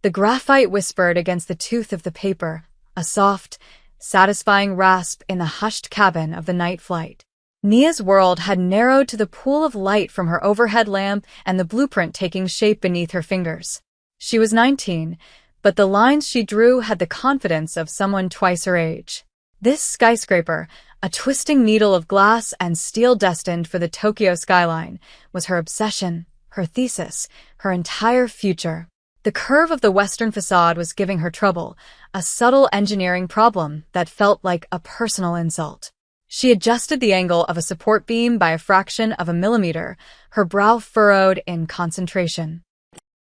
The graphite whispered against the tooth of the paper, a soft, satisfying rasp in the hushed cabin of the night flight. Nia's world had narrowed to the pool of light from her overhead lamp and the blueprint taking shape beneath her fingers. She was 19, but the lines she drew had the confidence of someone twice her age. This skyscraper, a twisting needle of glass and steel destined for the Tokyo skyline, was her obsession, her thesis, her entire future. The curve of the western facade was giving her trouble, a subtle engineering problem that felt like a personal insult. She adjusted the angle of a support beam by a fraction of a millimeter, her brow furrowed in concentration.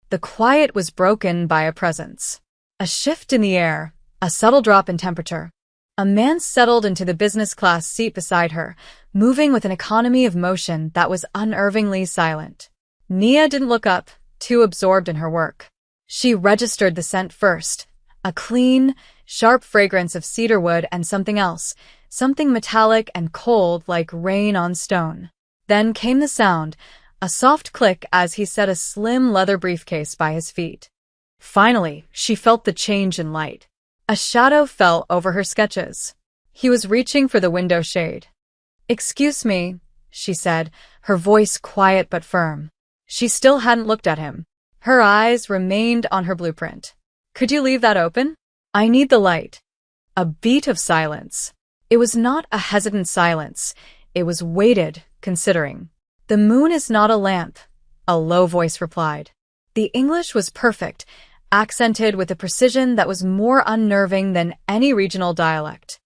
The quiet was broken by a presence. A shift in the air, a subtle drop in temperature. A man settled into the business class seat beside her, moving with an economy of motion that was unnervingly silent. Nia didn't look up, too absorbed in her work. She registered the scent first, a clean, sharp fragrance of cedarwood and something else, something metallic and cold like rain on stone. Then came the sound, a soft click as he set a slim leather briefcase by his feet. Finally, she felt the change in light. A shadow fell over her sketches. He was reaching for the window shade. "Excuse me," she said, her voice quiet but firm. She still hadn't looked at him. Her eyes remained on her blueprint. "Could you leave that open? I need the light." A beat of silence. It was not a hesitant silence. It was weighted, considering. "The moon is not a lamp," a low voice replied. The English was perfect, accented with a precision that was more unnerving than any regional dialect.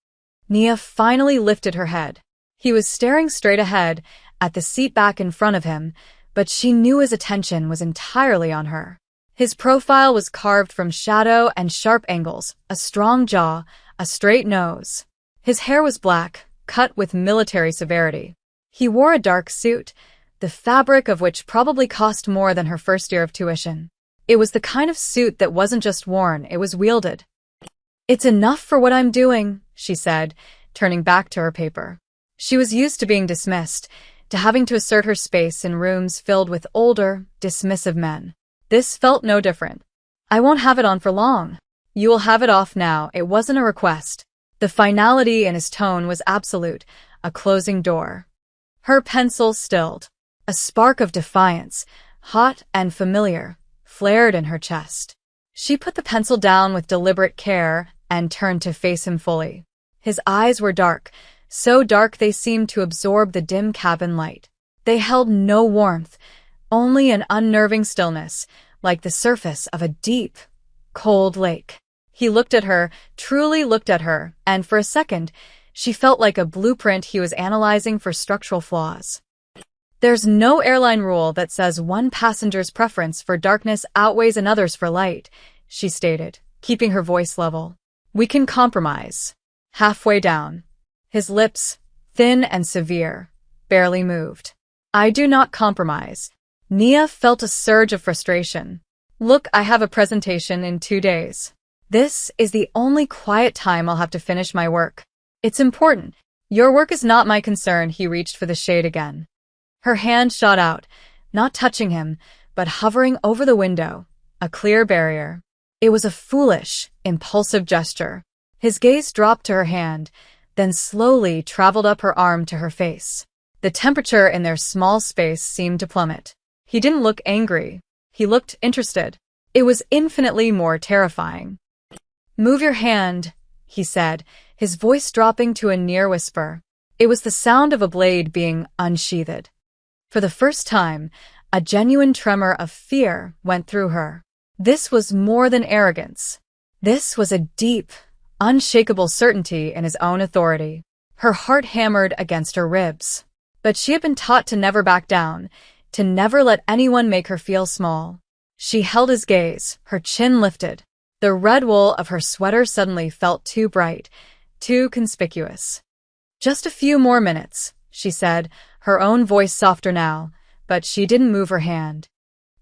Nia finally lifted her head. He was staring straight ahead, at the seat back in front of him, but she knew his attention was entirely on her. His profile was carved from shadow and sharp angles, a strong jaw, a straight nose. His hair was black, cut with military severity. He wore a dark suit, the fabric of which probably cost more than her first year of tuition. It was the kind of suit that wasn't just worn, it was wielded. "It's enough for what I'm doing," she said, turning back to her paper. She was used to being dismissed, to having to assert her space in rooms filled with older, dismissive men. This felt no different. "I won't have it on for long. You will have it off now." It wasn't a request. The finality in his tone was absolute, a closing door. Her pencil stilled. A spark of defiance, hot and familiar, flared in her chest. She put the pencil down with deliberate care and turned to face him fully. His eyes were dark, so dark they seemed to absorb the dim cabin light. They held no warmth, only an unnerving stillness, like the surface of a deep, cold lake. He looked at her, truly looked at her, and for a second, she felt like a blueprint he was analyzing for structural flaws. "There's no airline rule that says one passenger's preference for darkness outweighs another's for light," she stated, keeping her voice level. "We can compromise." Halfway down, his lips, thin and severe, barely moved. "I do not compromise." Nia felt a surge of frustration. "Look, I have a presentation in 2 days. This is the only quiet time I'll have to finish my work. It's important. Your work is not my concern." He reached for the shade again. Her hand shot out, not touching him, but hovering over the window, a clear barrier. It was a foolish, impulsive gesture. His gaze dropped to her hand, then slowly traveled up her arm to her face. The temperature in their small space seemed to plummet. He didn't look angry. He looked interested. It was infinitely more terrifying. "Move your hand," he said, his voice dropping to a near whisper. It was the sound of a blade being unsheathed. For the first time, a genuine tremor of fear went through her. This was more than arrogance. This was a deep, unshakable certainty in his own authority. Her heart hammered against her ribs. But she had been taught to never back down, to never let anyone make her feel small. She held his gaze, her chin lifted. The red wool of her sweater suddenly felt too bright, too conspicuous. "Just a few more minutes," she said, her own voice softer now, but she didn't move her hand.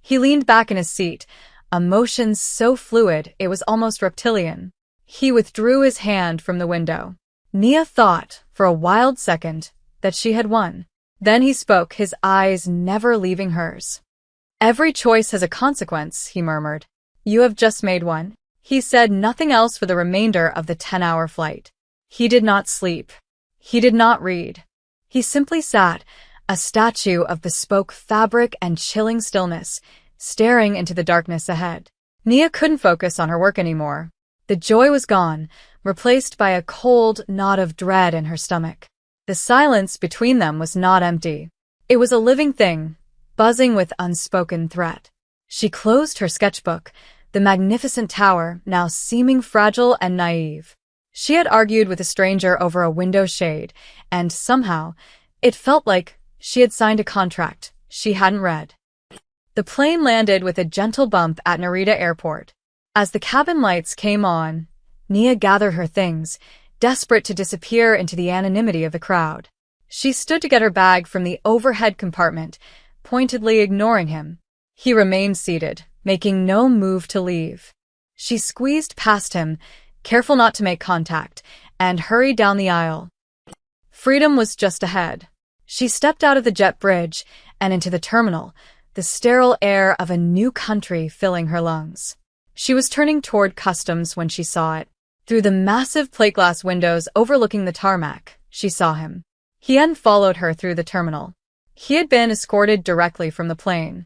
He leaned back in his seat, a motion so fluid it was almost reptilian. He withdrew his hand from the window. Nia thought, for a wild second, that she had won. Then he spoke, his eyes never leaving hers. "Every choice has a consequence," he murmured. You have just made one. He said nothing else for the remainder of the 10-hour flight. He did not sleep. He did not read. He simply sat, a statue of bespoke fabric and chilling stillness, staring into the darkness ahead. Nia couldn't focus on her work anymore. The joy was gone, replaced by a cold knot of dread in her stomach. The silence between them was not empty. It was a living thing, buzzing with unspoken threat. She closed her sketchbook, the magnificent tower now seeming fragile and naive. She had argued with a stranger over a window shade, and somehow, it felt like she had signed a contract she hadn't read. The plane landed with a gentle bump at Narita Airport. As the cabin lights came on, Nia gathered her things, desperate to disappear into the anonymity of the crowd. She stood to get her bag from the overhead compartment, pointedly ignoring him. He remained seated, making no move to leave. She squeezed past him, careful not to make contact, and hurried down the aisle. Freedom was just ahead. She stepped out of the jet bridge and into the terminal, the sterile air of a new country filling her lungs. She was turning toward customs when she saw it. Through the massive plate glass windows overlooking the tarmac, she saw him. He hadn't followed her through the terminal. He had been escorted directly from the plane.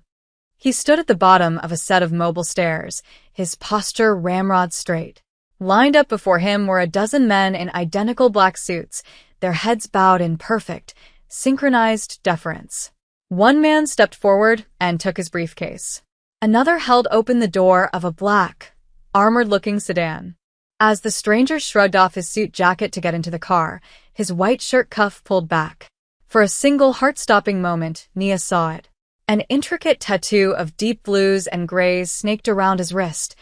He stood at the bottom of a set of mobile stairs, his posture ramrod straight. Lined up before him were a dozen men in identical black suits, their heads bowed in perfect, synchronized deference. One man stepped forward and took his briefcase. Another held open the door of a black, armored-looking sedan. As the stranger shrugged off his suit jacket to get into the car, his white shirt cuff pulled back. For a single heart-stopping moment, Nia saw it. An intricate tattoo of deep blues and grays snaked around his wrist,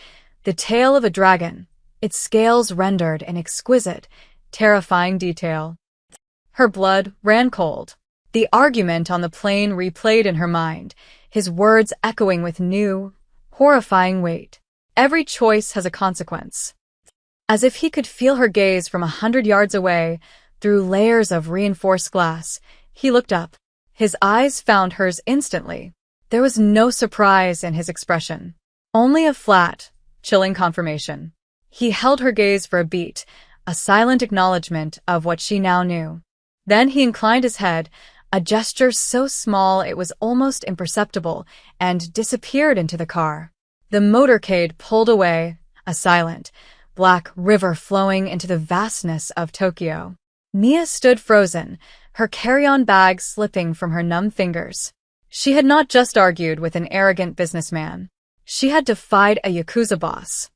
the tail of a dragon, its scales rendered in exquisite, terrifying detail. Her blood ran cold. The argument on the plane replayed in her mind, his words echoing with new, horrifying weight. Every choice has a consequence. As if he could feel her gaze from 100 yards away, through layers of reinforced glass, he looked up. His eyes found hers instantly. There was no surprise in his expression, only a flat, chilling confirmation. He held her gaze for a beat, a silent acknowledgement of what she now knew. Then he inclined his head, a gesture so small it was almost imperceptible, and disappeared into the car. The motorcade pulled away, a silent, black river flowing into the vastness of Tokyo. Nia stood frozen, her carry-on bag slipping from her numb fingers. She had not just argued with an arrogant businessman. She had defied a Yakuza boss.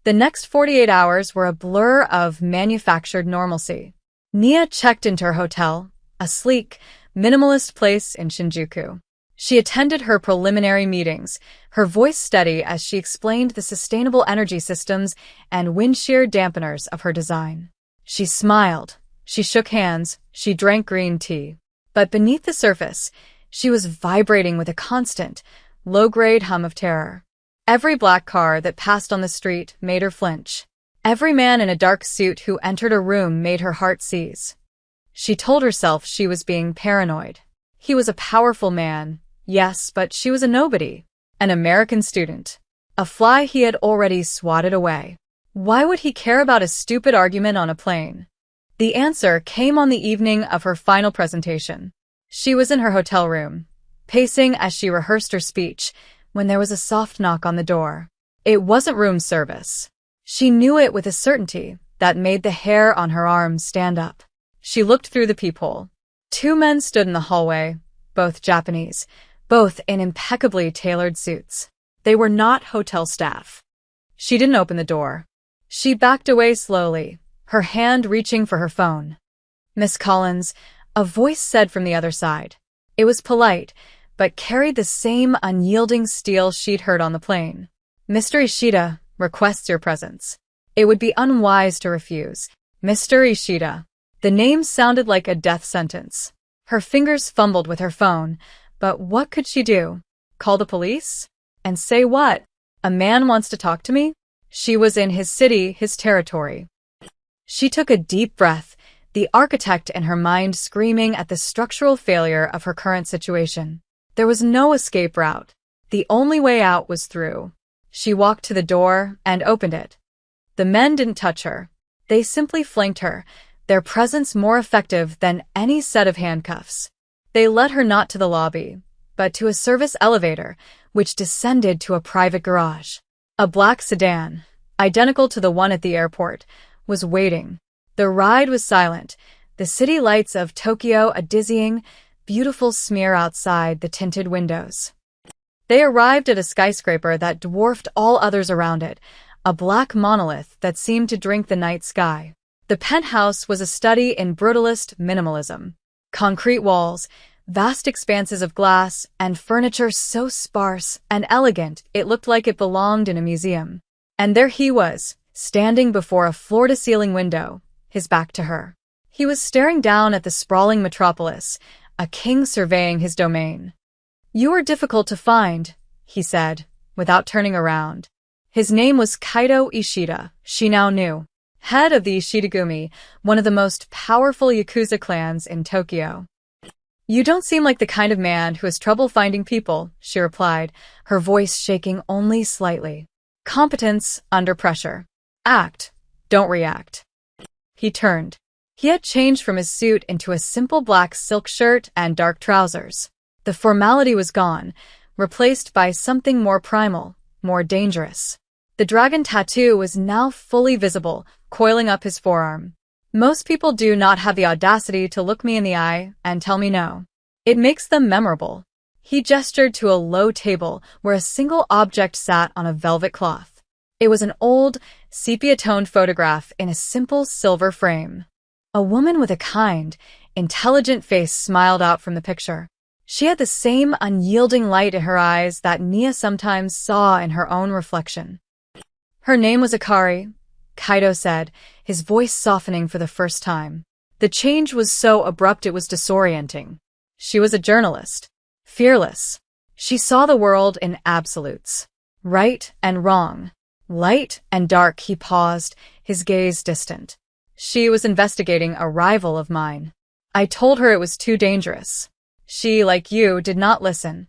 The next 48 hours were a blur of manufactured normalcy. Nia checked into her hotel, a sleek, minimalist place in Shinjuku. She attended her preliminary meetings, her voice steady as she explained the sustainable energy systems and wind shear dampeners of her design. She smiled, she shook hands, she drank green tea. But beneath the surface, she was vibrating with a constant, low-grade hum of terror. Every black car that passed on the street made her flinch. Every man in a dark suit who entered a room made her heart seize. She told herself she was being paranoid. He was a powerful man, yes, but she was a nobody, an American student, a fly he had already swatted away. Why would he care about a stupid argument on a plane? The answer came on the evening of her final presentation. She was in her hotel room, pacing as she rehearsed her speech, when there was a soft knock on the door. It wasn't room service. She knew it with a certainty that made the hair on her arms stand up. She looked through the peephole. Two men stood in the hallway, both Japanese, both in impeccably tailored suits. They were not hotel staff. She didn't open the door. She backed away slowly, her hand reaching for her phone. "Miss Collins," a voice said from the other side. It was polite, but carried the same unyielding steel she'd heard on the plane. "Mr. Ishida requests your presence." It would be unwise to refuse. Mr. Ishida. The name sounded like a death sentence. Her fingers fumbled with her phone, but what could she do? Call the police? And say what? "A man wants to talk to me?" She was in his city, his territory. She took a deep breath, the architect in her mind screaming at the structural failure of her current situation. There was no escape route. The only way out was through. She walked to the door and opened it. The men didn't touch her. They simply flanked her, their presence more effective than any set of handcuffs. They led her not to the lobby, but to a service elevator, which descended to a private garage. A black sedan, identical to the one at the airport, was waiting. The ride was silent, the city lights of Tokyo a dizzying, beautiful smear outside the tinted windows. They arrived at a skyscraper that dwarfed all others around it, a black monolith that seemed to drink the night sky. The penthouse was a study in brutalist minimalism. Concrete walls, vast expanses of glass, and furniture so sparse and elegant it looked like it belonged in a museum. And there he was, standing before a floor-to-ceiling window, his back to her. He was staring down at the sprawling metropolis, a king surveying his domain. "You are difficult to find," he said, without turning around. His name was Kaito Ishida, she now knew, head of the Ishidagumi, one of the most powerful Yakuza clans in Tokyo. "You don't seem like the kind of man who has trouble finding people," she replied, her voice shaking only slightly. "Competence under pressure. Act, don't react." He turned. He had changed from his suit into a simple black silk shirt and dark trousers. The formality was gone, replaced by something more primal, more dangerous. The dragon tattoo was now fully visible, coiling up his forearm. "Most people do not have the audacity to look me in the eye and tell me no. It makes them memorable." He gestured to a low table where a single object sat on a velvet cloth. It was an old, sepia-toned photograph in a simple silver frame. A woman with a kind, intelligent face smiled out from the picture. She had the same unyielding light in her eyes that Nia sometimes saw in her own reflection. "Her name was Akari," Kaito said, his voice softening for the first time. The change was so abrupt it was disorienting. She was a journalist. Fearless. She saw the world in absolutes. Right and wrong. Light and dark. He paused, his gaze distant. "She was investigating a rival of mine. I told her it was too dangerous. She, like you, did not listen."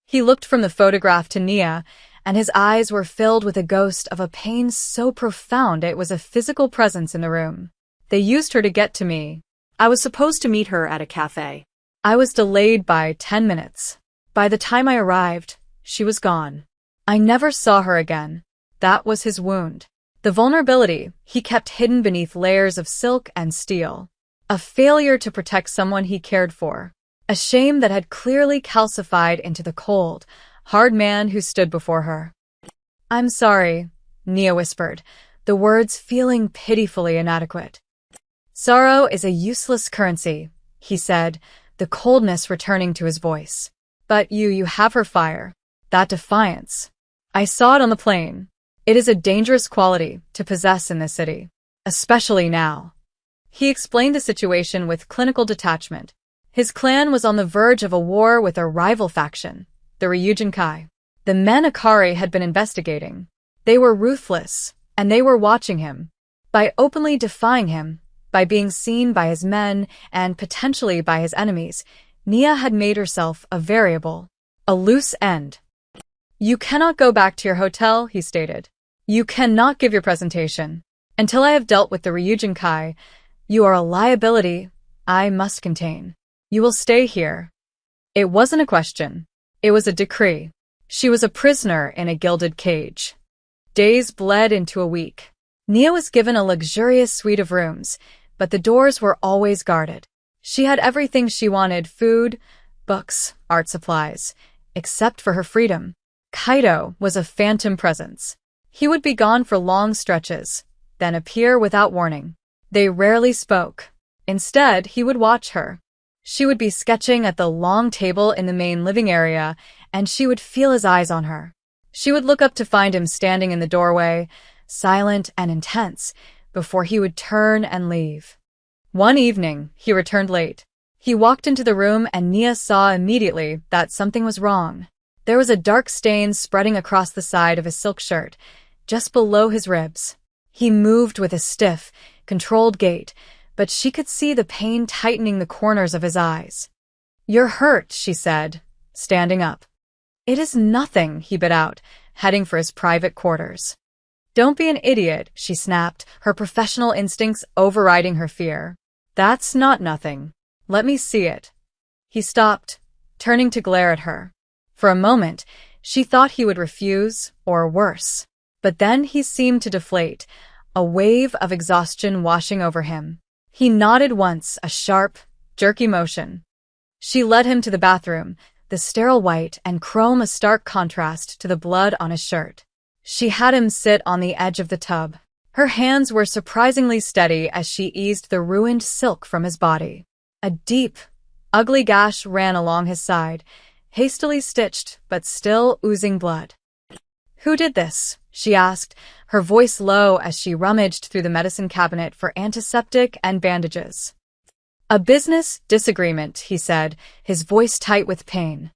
He looked from the photograph to Nia, and his eyes were filled with a ghost of a pain so profound it was a physical presence in the room. "They used her to get to me. I was supposed to meet her at a cafe. I was delayed by 10 minutes. By the time I arrived, she was gone. I never saw her again." That was his wound. The vulnerability he kept hidden beneath layers of silk and steel. A failure to protect someone he cared for. A shame that had clearly calcified into the cold, hard man who stood before her. "I'm sorry," Nia whispered, the words feeling pitifully inadequate. "Sorrow is a useless currency," he said, the coldness returning to his voice. "But you have her fire. That defiance. I saw it on the plane. It is a dangerous quality to possess in this city. Especially now." He explained the situation with clinical detachment. His clan was on the verge of a war with a rival faction, the Ryujinkai. The men Akari had been investigating. They were ruthless, and they were watching him. By openly defying him, by being seen by his men and potentially by his enemies, Nia had made herself a variable, a loose end. "You cannot go back to your hotel," he stated. "You cannot give your presentation. Until I have dealt with the Ryujinkai, you are a liability I must contain. You will stay here." It wasn't a question. It was a decree. She was a prisoner in a gilded cage. Days bled into a week. Nia was given a luxurious suite of rooms, but the doors were always guarded. She had everything she wanted: food, books, art supplies, except for her freedom. Kaito was a phantom presence. He would be gone for long stretches, then appear without warning. They rarely spoke. Instead, he would watch her. She would be sketching at the long table in the main living area, and she would feel his eyes on her. She would look up to find him standing in the doorway, silent and intense, before he would turn and leave. One evening, he returned late. He walked into the room and Nia saw immediately that something was wrong. There was a dark stain spreading across the side of his silk shirt, just below his ribs. He moved with a stiff, controlled gait, but she could see the pain tightening the corners of his eyes. "You're hurt," she said, standing up. "It is nothing," he bit out, heading for his private quarters. "Don't be an idiot," she snapped, her professional instincts overriding her fear. "That's not nothing. Let me see it." He stopped, turning to glare at her. For a moment, she thought he would refuse, or worse. But then he seemed to deflate, a wave of exhaustion washing over him. He nodded once, a sharp, jerky motion. She led him to the bathroom, the sterile white and chrome a stark contrast to the blood on his shirt. She had him sit on the edge of the tub. Her hands were surprisingly steady as she eased the ruined silk from his body. A deep, ugly gash ran along his side, hastily stitched but still oozing blood. "Who did this?" she asked, her voice low as she rummaged through the medicine cabinet for antiseptic and bandages. "A business disagreement," he said, his voice tight with pain.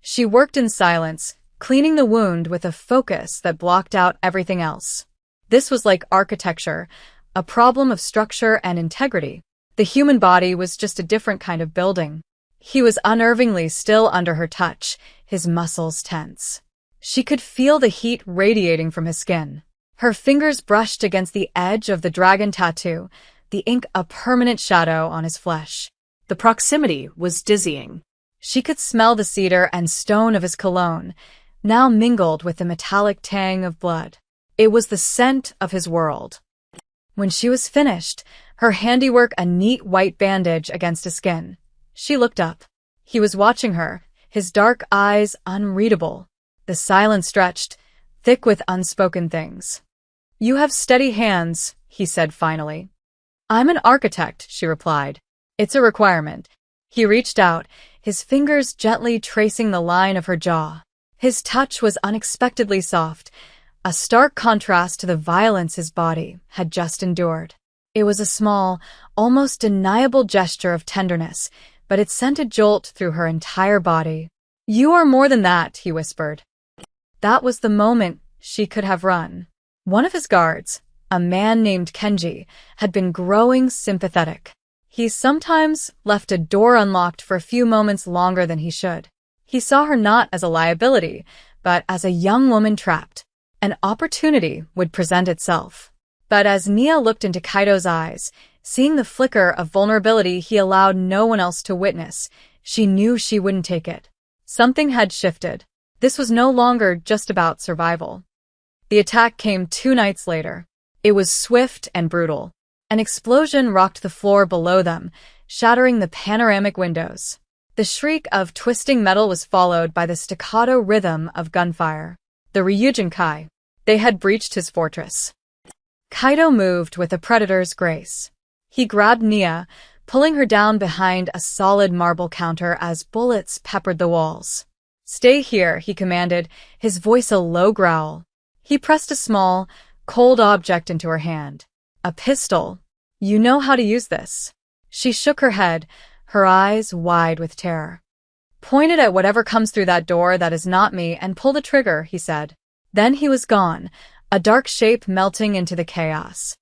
She worked in silence, cleaning the wound with a focus that blocked out everything else. This was like architecture, a problem of structure and integrity. The human body was just a different kind of building. He was unnervingly still under her touch, his muscles tense. She could feel the heat radiating from his skin. Her fingers brushed against the edge of the dragon tattoo, the ink a permanent shadow on his flesh. The proximity was dizzying. She could smell the cedar and stone of his cologne, now mingled with the metallic tang of blood. It was the scent of his world. When she was finished, her handiwork a neat white bandage against his skin, she looked up. He was watching her, his dark eyes unreadable. The silence stretched, thick with unspoken things. "You have steady hands," he said finally. "I'm an architect," she replied. "It's a requirement." He reached out, his fingers gently tracing the line of her jaw. His touch was unexpectedly soft, a stark contrast to the violence his body had just endured. It was a small, almost deniable gesture of tenderness, but it sent a jolt through her entire body. "You are more than that," he whispered. That was the moment she could have run. One of his guards, a man named Kenji, had been growing sympathetic. He sometimes left a door unlocked for a few moments longer than he should. He saw her not as a liability, but as a young woman trapped. An opportunity would present itself. But as Nia looked into Kaido's eyes, seeing the flicker of vulnerability he allowed no one else to witness, she knew she wouldn't take it. Something had shifted. This was no longer just about survival. The attack came 2 nights later. It was swift and brutal. An explosion rocked the floor below them, shattering the panoramic windows. The shriek of twisting metal was followed by the staccato rhythm of gunfire. The Ryujin Kai. They had breached his fortress. Kaido moved with a predator's grace. He grabbed Nia, pulling her down behind a solid marble counter as bullets peppered the walls. "Stay here," he commanded, his voice a low growl. He pressed a small, cold object into her hand. "A pistol. You know how to use this." She shook her head, her eyes wide with terror. "Point it at whatever comes through that door that is not me and pull the trigger," he said. Then he was gone, a dark shape melting into the chaos.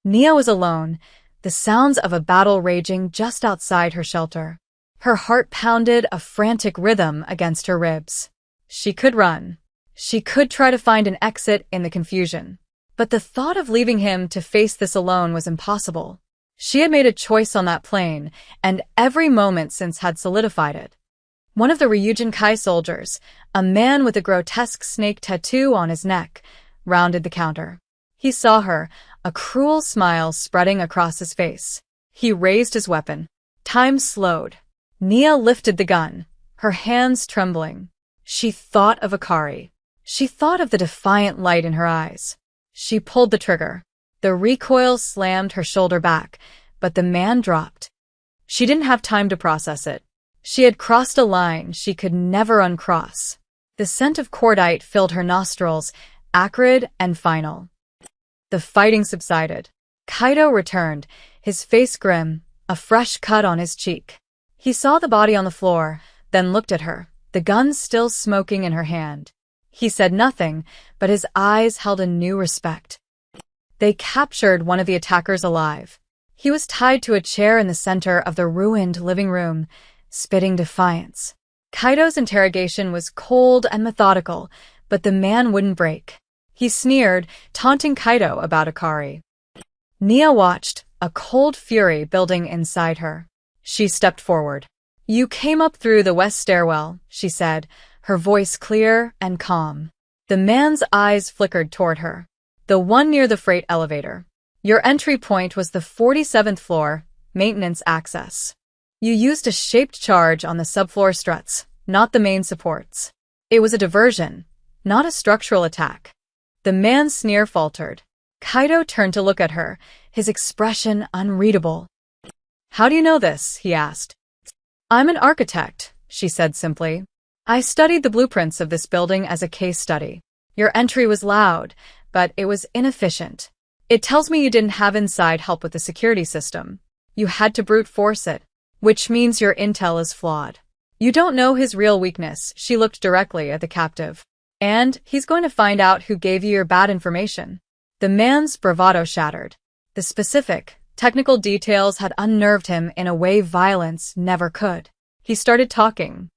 Nia was alone, the sounds of a battle raging just outside her shelter. Her heart pounded a frantic rhythm against her ribs. She could run. She could try to find an exit in the confusion. But the thought of leaving him to face this alone was impossible. She had made a choice on that plane, and every moment since had solidified it. One of the Ryujin Kai soldiers, a man with a grotesque snake tattoo on his neck, rounded the counter. He saw her, a cruel smile spreading across his face. He raised his weapon. Time slowed. Nia lifted the gun, her hands trembling. She thought of Akari. She thought of the defiant light in her eyes. She pulled the trigger. The recoil slammed her shoulder back, but the man dropped. She didn't have time to process it. She had crossed a line she could never uncross. The scent of cordite filled her nostrils, acrid and final. The fighting subsided. Kaido returned, his face grim, a fresh cut on his cheek. He saw the body on the floor, then looked at her, the gun still smoking in her hand. He said nothing, but his eyes held a new respect. They captured one of the attackers alive. He was tied to a chair in the center of the ruined living room, spitting defiance. Kaido's interrogation was cold and methodical, But the man wouldn't break. He sneered, taunting Kaido about Akari. Nia watched, a cold fury building inside her. She stepped forward. "You came up through the west stairwell," she said, her voice clear and calm. The man's eyes flickered toward her. "The one near the freight elevator. Your entry point was the 47th floor, maintenance access. You used a shaped charge on the subfloor struts, not the main supports. It was a diversion, not a structural attack." The man's sneer faltered. Kaido turned to look at her, his expression unreadable. "How do you know this?" he asked. "I'm an architect," she said simply. "I studied the blueprints of this building as a case study. Your entry was loud, but it was inefficient. It tells me you didn't have inside help with the security system. You had to brute force it, which means your intel is flawed. You don't know his real weakness." She looked directly at the captive. "And he's going to find out who gave you your bad information." The man's bravado shattered. The specific, technical details had unnerved him in a way violence never could. He started talking.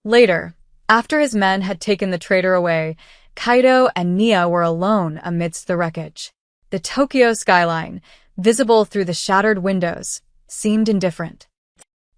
Later, after his men had taken the traitor away, Kaido and Nia were alone amidst the wreckage. The Tokyo skyline, visible through the shattered windows, seemed indifferent.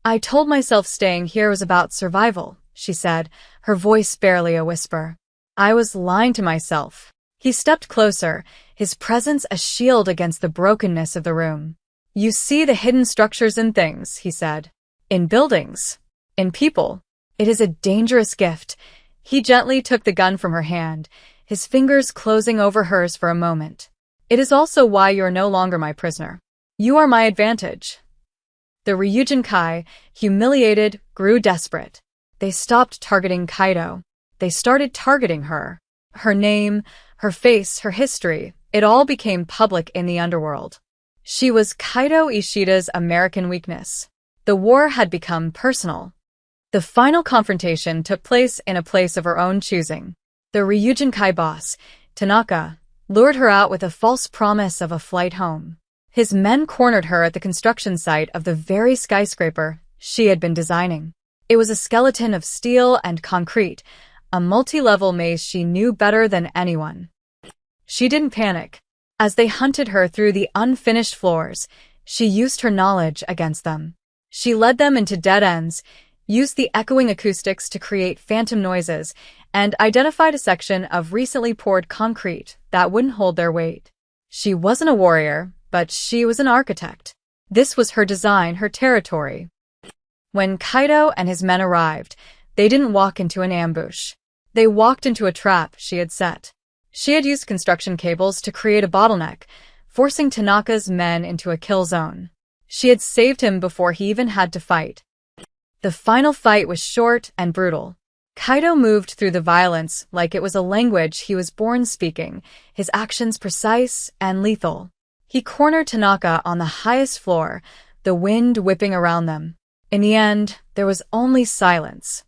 "I told myself staying here was about survival," she said, her voice barely a whisper. "I was lying to myself." He stepped closer, his presence a shield against the brokenness of the room. "You see the hidden structures in things," he said. "In buildings. In people. It is a dangerous gift." He gently took the gun from her hand, his fingers closing over hers for a moment. "It is also why you are no longer my prisoner. You are my advantage." The Ryujin Kai, humiliated, grew desperate. They stopped targeting Kaido. They started targeting her. Her name, her face, her history, it all became public in the underworld. She was Kaido Ishida's American weakness. The war had become personal. The final confrontation took place in a place of her own choosing. The Ryujin Kai boss, Tanaka, lured her out with a false promise of a flight home. His men cornered her at the construction site of the very skyscraper she had been designing. It was a skeleton of steel and concrete, a multi-level maze she knew better than anyone. She didn't panic. As they hunted her through the unfinished floors, she used her knowledge against them. She led them into dead ends, used the echoing acoustics to create phantom noises, and identified a section of recently poured concrete that wouldn't hold their weight. She wasn't a warrior, but she was an architect. This was her design, her territory. When Kaido and his men arrived, they didn't walk into an ambush. They walked into a trap she had set. She had used construction cables to create a bottleneck, forcing Tanaka's men into a kill zone. She had saved him before he even had to fight. The final fight was short and brutal. Kaido moved through the violence like it was a language he was born speaking, his actions precise and lethal. He cornered Tanaka on the highest floor, the wind whipping around them. In the end, there was only silence.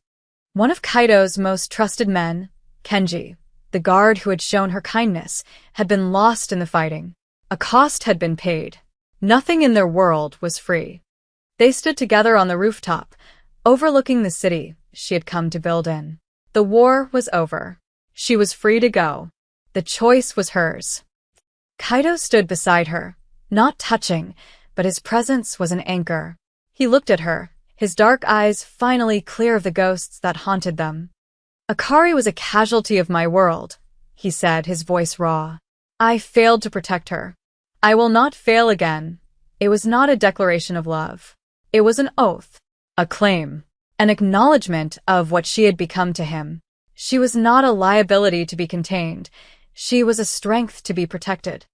One of Kaido's most trusted men, Kenji, the guard who had shown her kindness, had been lost in the fighting. A cost had been paid. Nothing in their world was free. They stood together on the rooftop, overlooking the city she had come to build in. The war was over. She was free to go. The choice was hers. Kaido stood beside her, not touching, but his presence was an anchor. He looked at her, his dark eyes finally clear of the ghosts that haunted them. "Akari was a casualty of my world," he said, his voice raw. "I failed to protect her. I will not fail again." It was not a declaration of love. It was an oath, a claim, an acknowledgement of what she had become to him. She was not a liability to be contained. She was a strength to be protected.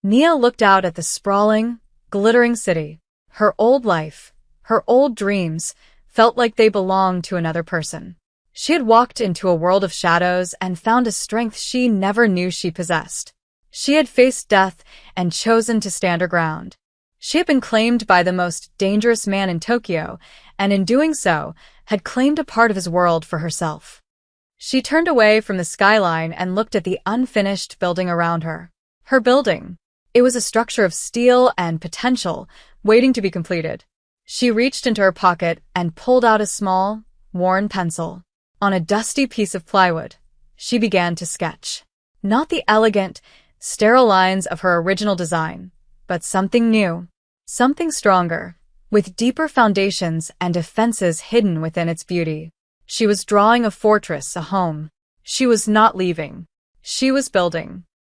Nia looked out at the sprawling, glittering city. Her old life, her old dreams, felt like they belonged to another person. She had walked into a world of shadows and found a strength she never knew she possessed. She had faced death and chosen to stand her ground. She had been claimed by the most dangerous man in Tokyo, and in doing so, had claimed a part of his world for herself. She turned away from the skyline and looked at the unfinished building around her. Her building. It was a structure of steel and potential, waiting to be completed. She reached into her pocket and pulled out a small, worn pencil. On a dusty piece of plywood, She began to sketch. Not the elegant, sterile lines of her original design, but something new, something stronger, with deeper foundations and defenses hidden within its beauty. She was drawing a fortress, a home. She was not leaving. She was building.